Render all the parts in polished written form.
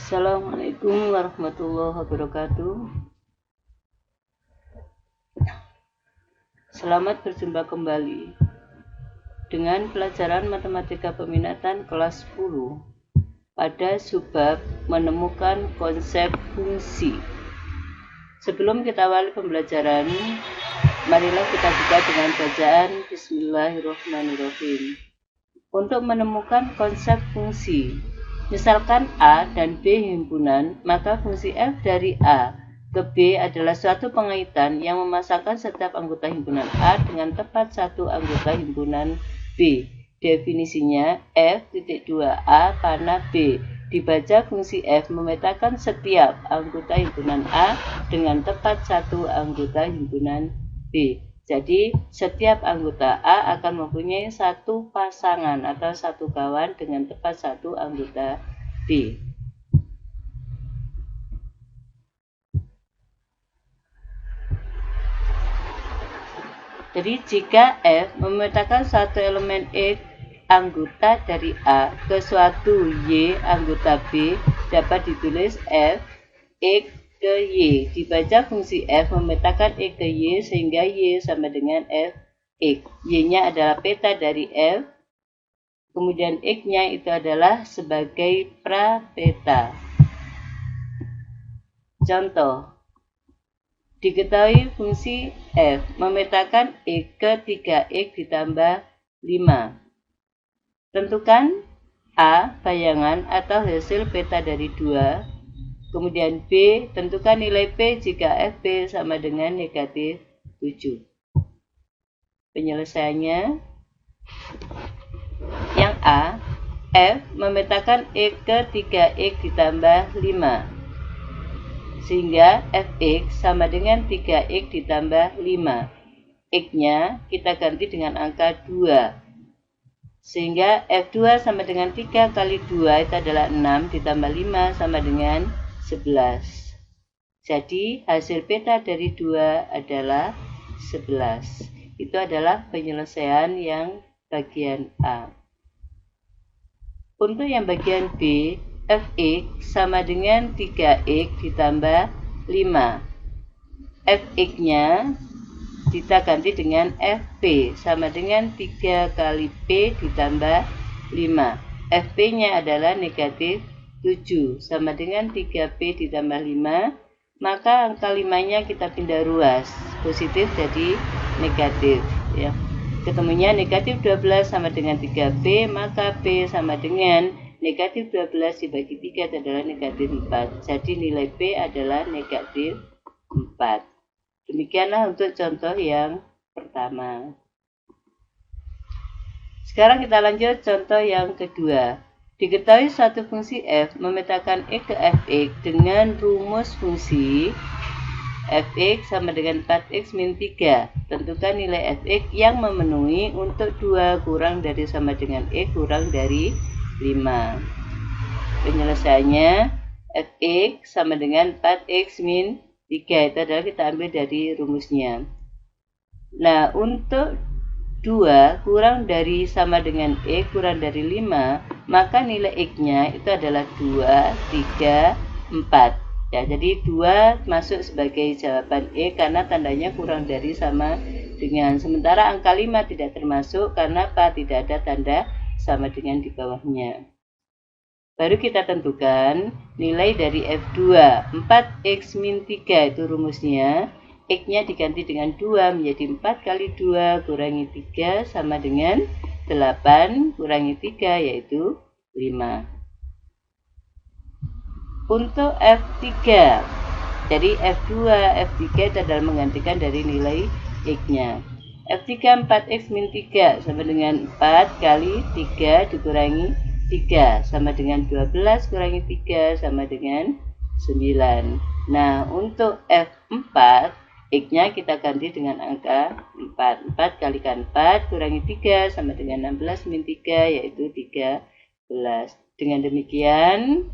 Assalamualaikum warahmatullahi wabarakatuh. Selamat berjumpa kembali dengan pelajaran matematika peminatan kelas 10 pada subbab menemukan konsep fungsi. Sebelum kita awali pembelajaran, marilah kita buka dengan bacaan Bismillahirrahmanirrahim. Untuk menemukan konsep fungsi, misalkan A dan B himpunan, maka fungsi f dari A ke B adalah suatu pengaitan yang memasangkan setiap anggota himpunan A dengan tepat satu anggota himpunan B. Definisinya, f.2A panah B. Dibaca fungsi f memetakan setiap anggota himpunan A dengan tepat satu anggota himpunan B. Jadi, setiap anggota A akan mempunyai satu pasangan atau satu kawan dengan tepat satu anggota B. Jadi, jika F memetakan satu elemen X anggota dari A ke suatu Y anggota B, dapat ditulis F X ke Y. Dibaca fungsi F memetakan X ke Y sehingga Y sama dengan F X. Y-nya adalah peta dari F, kemudian X-nya itu adalah sebagai prapeta. Contoh, diketahui fungsi F memetakan X ke 3X ditambah 5. Tentukan A, bayangan atau hasil peta dari 2. Kemudian B, tentukan nilai P jika FP sama dengan negatif 7. Penyelesaiannya, yang A, F memetakan X ke 3X ditambah 5. Sehingga Fx sama dengan 3X ditambah 5. X-nya kita ganti dengan angka 2. Sehingga F2 sama dengan 3 kali 2 itu adalah 6 ditambah 5 sama dengan 11. Jadi hasil peta dari 2 adalah 11. Itu adalah penyelesaian yang bagian A. Untuk yang bagian B, Fx sama dengan 3X ditambah 5. Fx-nya kita ganti dengan Fp sama dengan 3 kali P ditambah 5. Fp-nya adalah negatif 7 sama dengan 3P ditambah 5. Maka angka 5-nya kita pindah ruas. Positif jadi negatif. Ya. Ketemunya negatif 12 sama dengan 3P, maka P sama dengan negatif 12 dibagi 3 adalah negatif 4. Jadi nilai P adalah negatif 4. Demikianlah untuk contoh yang pertama. Sekarang kita lanjut contoh yang kedua. Diketahui suatu fungsi f memetakan x ke fx dengan rumus fungsi fx sama dengan 4x min 3. Tentukan nilai fx yang memenuhi untuk 2 kurang dari sama dengan x kurang dari 5. Penyelesaiannya, fx sama dengan 4x min 3. Itu adalah kita ambil dari rumusnya. Nah, untuk 2 kurang dari sama dengan x kurang dari 5, maka nilai x-nya itu adalah 2, 3, 4. Ya, jadi 2 masuk sebagai jawaban E karena tandanya kurang dari sama dengan. Sementara angka 5 tidak termasuk karena apa? Tidak ada tanda sama dengan di bawahnya. Baru kita tentukan nilai dari F2. 4x min 3 itu rumusnya. X-nya diganti dengan 2 menjadi 4 kali 2 kurangi 3 sama dengan 8 kurangi 3 yaitu 5. Untuk F3, jadi F2, F3 itu adalah menggantikan dari nilai X-nya. F3 4x min 3 sama dengan 4 kali 3 dikurangi 3 sama dengan 12 kurangi 3 sama dengan 9. Nah, untuk F4, X-nya kita ganti dengan angka 4. 4 kalikan 4 kurangi 3 sama dengan 16 min 3 yaitu 13. Dengan demikian,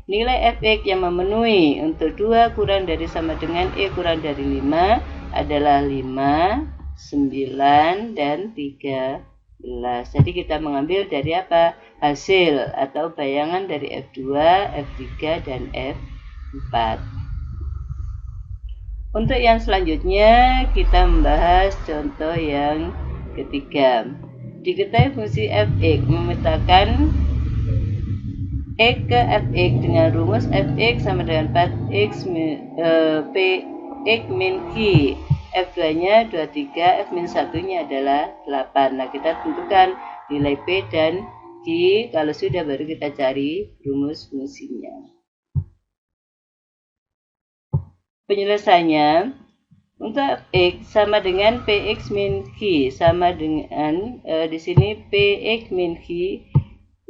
nilai fx yang memenuhi untuk 2 kurang dari sama dengan E kurang dari 5 adalah 5, 9, dan 13. Jadi kita mengambil dari apa? Hasil atau bayangan dari F2, F3, dan F4. Untuk yang selanjutnya kita membahas contoh yang ketiga. Diketahui fungsi fx memetakan x ke fx dengan rumus fx sama dengan 4x px min q. F2-nya 23, F min 1-nya adalah 8. Nah, kita tentukan nilai P dan Q. Kalau sudah, baru kita cari rumus fungsinya. Penyelesaiannya, untuk Fx sama dengan Px min Q. Sama dengan, di sini Px min Q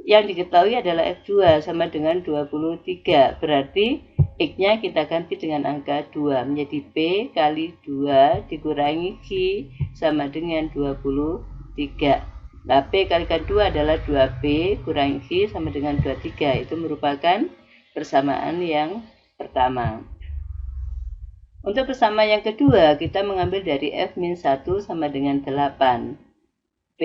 yang diketahui adalah F2 sama dengan 23. Berarti X-nya kita ganti dengan angka 2. Menjadi P kali 2 dikurangi Q sama dengan 23. Nah, P kalikan 2 adalah 2P kurangi Q sama dengan 23. Itu merupakan persamaan yang pertama. Untuk persamaan yang kedua, kita mengambil dari F min 1 sama dengan 8. P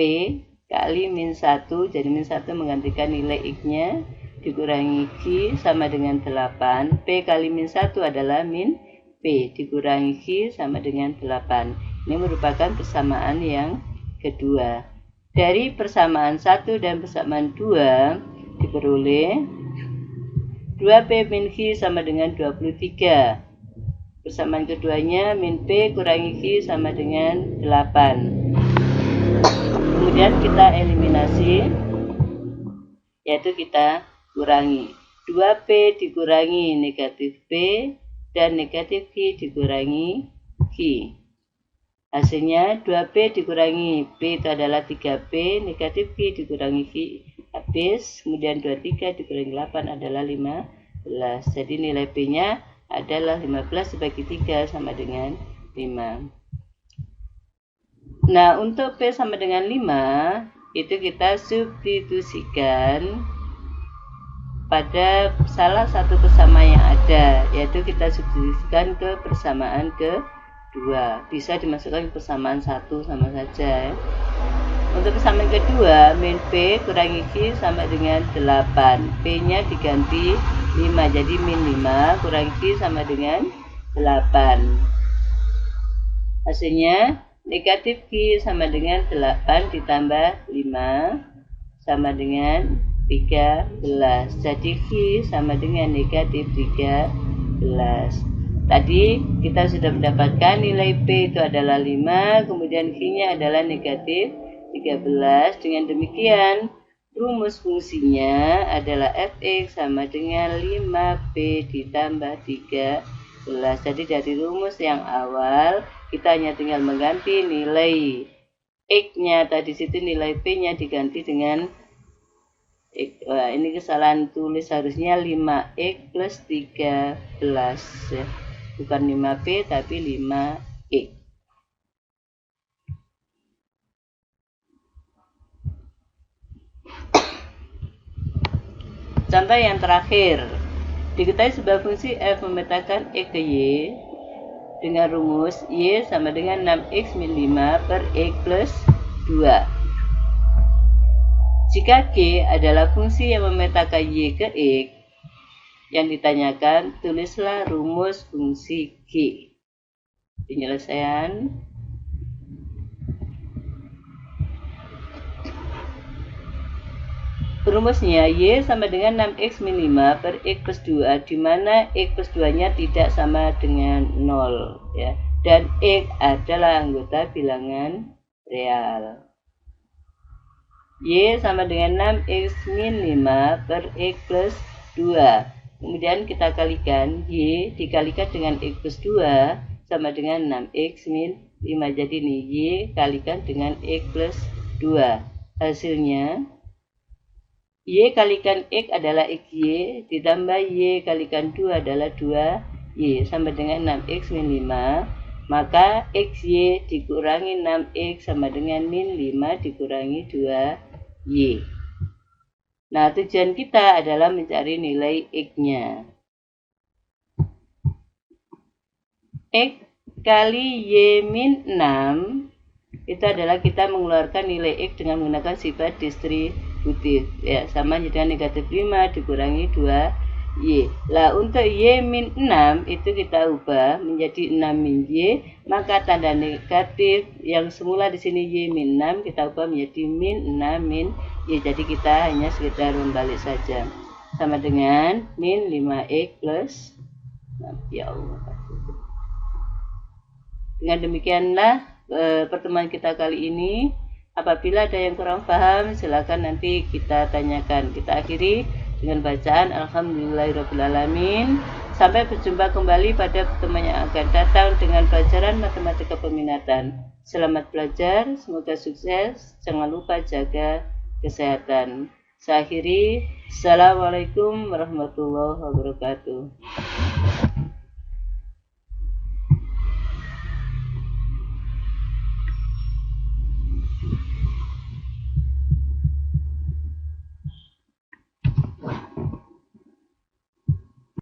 kali min 1, jadi min 1 menggantikan nilai X-nya, dikurangi Q sama dengan 8. P kali min 1 adalah min P, dikurangi Q sama dengan 8. Ini merupakan persamaan yang kedua. Dari persamaan 1 dan persamaan 2, diperoleh 2P min Q sama dengan 23. Persamaan keduanya, min P kurangi Q sama dengan 8. Kemudian kita eliminasi, yaitu kita kurangi 2P dikurangi negatif P dan negatif Q dikurangi Q. Hasilnya 2P dikurangi P itu adalah 3P, negatif Q dikurangi Q habis, kemudian 23 dikurangi 8 adalah 15. Jadi nilai P-nya adalah 15 dibagi 3 sama dengan 5. Nah, untuk P sama dengan 5, itu kita substitusikan pada salah satu persamaan yang ada, yaitu kita substitusikan ke persamaan kedua. Bisa dimasukkan ke persamaan 1 sama saja. Untuk persamaan kedua, min P kurangi Q sama dengan 8. P-nya diganti 5, jadi min 5 kurangi Q sama dengan 8. Hasilnya negatif Q sama dengan 8 ditambah 5 sama dengan 13. Jadi Q sama dengan negatif 13. Tadi kita sudah mendapatkan nilai P itu adalah 5, kemudian Q-nya adalah negatif 13. Dengan demikian, rumus fungsinya adalah Fx sama dengan 5P ditambah 13. Jadi dari rumus yang awal, kita hanya tinggal mengganti nilai X-nya, tadi situ nilai P-nya diganti dengan X. Wah, ini kesalahan tulis, harusnya 5X plus 13 ya. Bukan 5P tapi 5X. Contoh yang terakhir, diketahui sebuah fungsi f memetakan X ke Y dengan rumus Y sama dengan 6X min 5 per X plus 2. Jika G adalah fungsi yang memetakan Y ke X, yang ditanyakan, tulislah rumus fungsi G. Penyelesaian. Rumusnya Y sama dengan 6X min 5 per X plus 2, di mana X plus 2-nya tidak sama dengan 0 ya. Dan X adalah anggota bilangan real. Y sama dengan 6X min 5 per X plus 2. Kemudian kita kalikan, Y dikalikan dengan X plus 2 sama dengan 6X min 5. Jadi ini Y kalikan dengan X plus 2. Hasilnya Y kalikan X adalah XY, ditambah Y kalikan 2 adalah 2Y, sama dengan 6X min 5. Maka XY dikurangi 6X sama dengan min 5 dikurangi 2Y. Nah, tujuan kita adalah mencari nilai X-nya. X kali Y min 6 itu adalah kita mengeluarkan nilai X dengan menggunakan sifat distributif. Ya, sama dengan negatif 5 dikurangi 2Y. Lah, untuk Y min 6 itu kita ubah menjadi 6 min Y, maka tanda negatif yang semula di sini Y min 6 kita ubah menjadi min 6 min Y. Jadi kita hanya sekedar membalik saja. Sama dengan min 5X plus 6. Ya Allah. Dengan demikianlah pertemuan kita kali ini. Apabila ada yang kurang paham, silakan nanti kita tanyakan. Kita akhiri dengan bacaan Alhamdulillahirrahmanirrahim. Sampai berjumpa kembali pada pertemuan yang akan datang dengan pelajaran matematika peminatan. Selamat belajar, semoga sukses. Jangan lupa jaga kesehatan. Saya akhiri. Assalamualaikum warahmatullahi wabarakatuh.